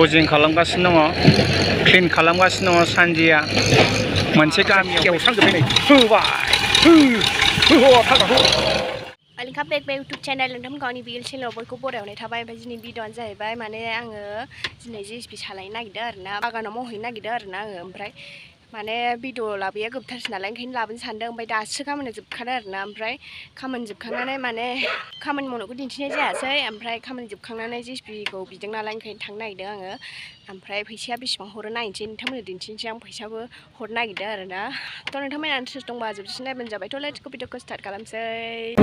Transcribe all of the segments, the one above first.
दजिं खालामगासिनो दङ क्लिन खालामगासिनो दङ सानजिया मोनसे गामियाव एवस्रांजोब्बाय नै वेलकाम बेक माय यूट्यूब चैनल नोंथांमोनखौ आंनि बिएल चैनलाव बयखौ बरायहरनाय थाबाय। ओमफ्राय दिनै भिडिअ'आनो जाहैबाय माने आङो दिनै जेसिपि सालायनो नागिरदों आरोना, बागानाव मावहैनो नागिरदों आरोना आङो। ओमफ्राय माने भिडिअ लाबोया गोबथारसै नालाय ओंखायनो लाबोनो सानदों। ओमफ्राय दासो खामानिया जोबखादों आरोना। ओमफ्राय खामानि जोबखांनानै माने खामानि मावनायखौ दिन्थिनाय जायासै। ओमफ्राय खामानि जोबखांनानै जेसिपिखौ बिदों नालाय ओंखायनो थांनो नागिरदों आङो। ओमफ्राय फैसाया बेसेबां हरो नायनोसै, नोंथांमोननो दिन्थिनोसै आं फैसाबो हरनो नागिरदों आरोना। थ' नोंथांमोना इन्ट्रेस्ट दंबा जोबसिन नायबानो जाबाय। थ' लेट्स गो भिडिअखौ स्टार्ट खालामसै।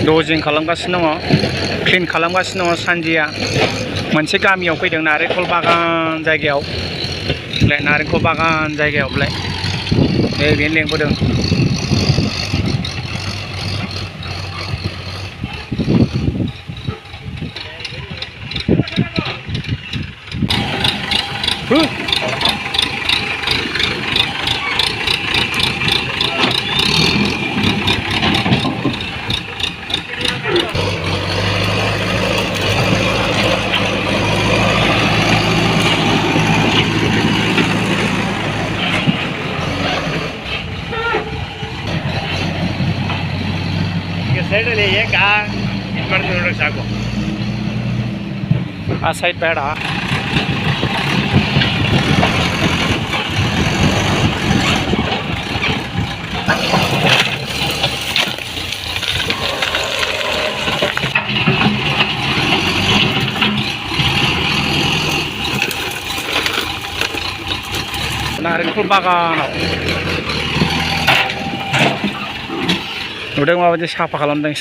दजिं खालामगासिनो दङ क्लिन खालामगासिनो दङ सानजिया मोनसे गामियाव फैदों नारेंखल बागान जायगायाव नारेंखल बागान जायगायावलाय बेनो लेंबोदों। ಸಾಕು ಆ ಸೈಡ್ ಬೇಡ. नारेंखल बागानाव नुदों माबायदि साफा खालामदों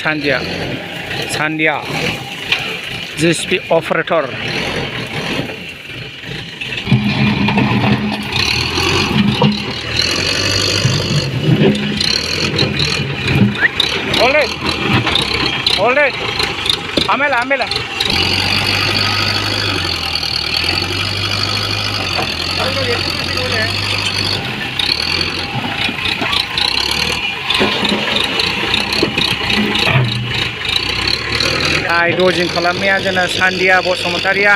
सान्दिया जेसिपि अपारेटर। Hold it. ಆಮೇಲೆ दजिं खालामनाया जोंना सान्दिया बसुमतारिया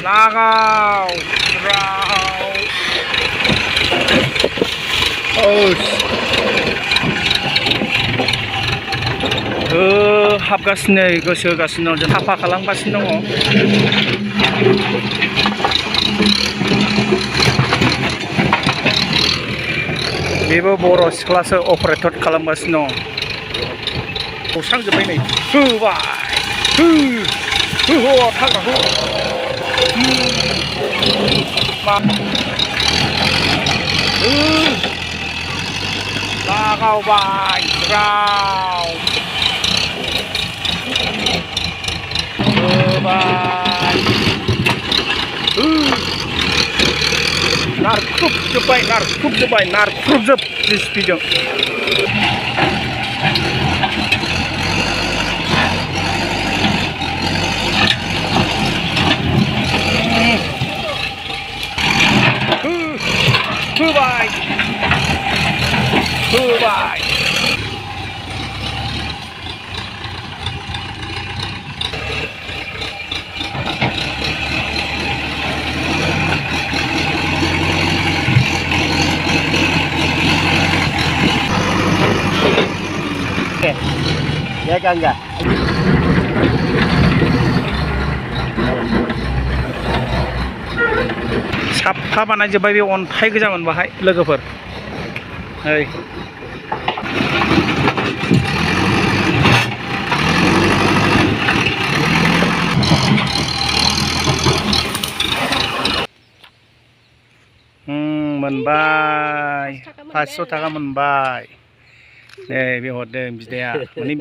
लागाव हाबगासिनो गोसो होगासिनो दं, साफा खालामगासिनो दङ। बेबो बर' सिख्लासो अपारेटर खालामगासिनो दं। एवस्रांजोब्बाय नै थाग्राखौ लागावबाय नारख्रुबजोब जेसिपिजों। होबाय ya kan enggak साफा बानायजोब्बाय बे अन्थाइ गोजामोन बाहाय लोगोफोर। मोनबाय 500 थाखा मोनबाय नै बे हरदों बिदाया माने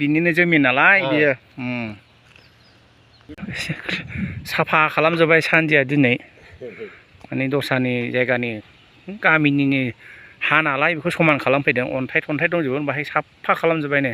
बिनिनो जमिन नालाय बियो साफा खालामजोब्बाय सानदिया दिनै माने दस्रानि जायगानि गामिनिनो हा नालाय बेखौ समान खालामफैदों अन्थाइ दंजोबो बाहाय साफा खालामजोब्बायनो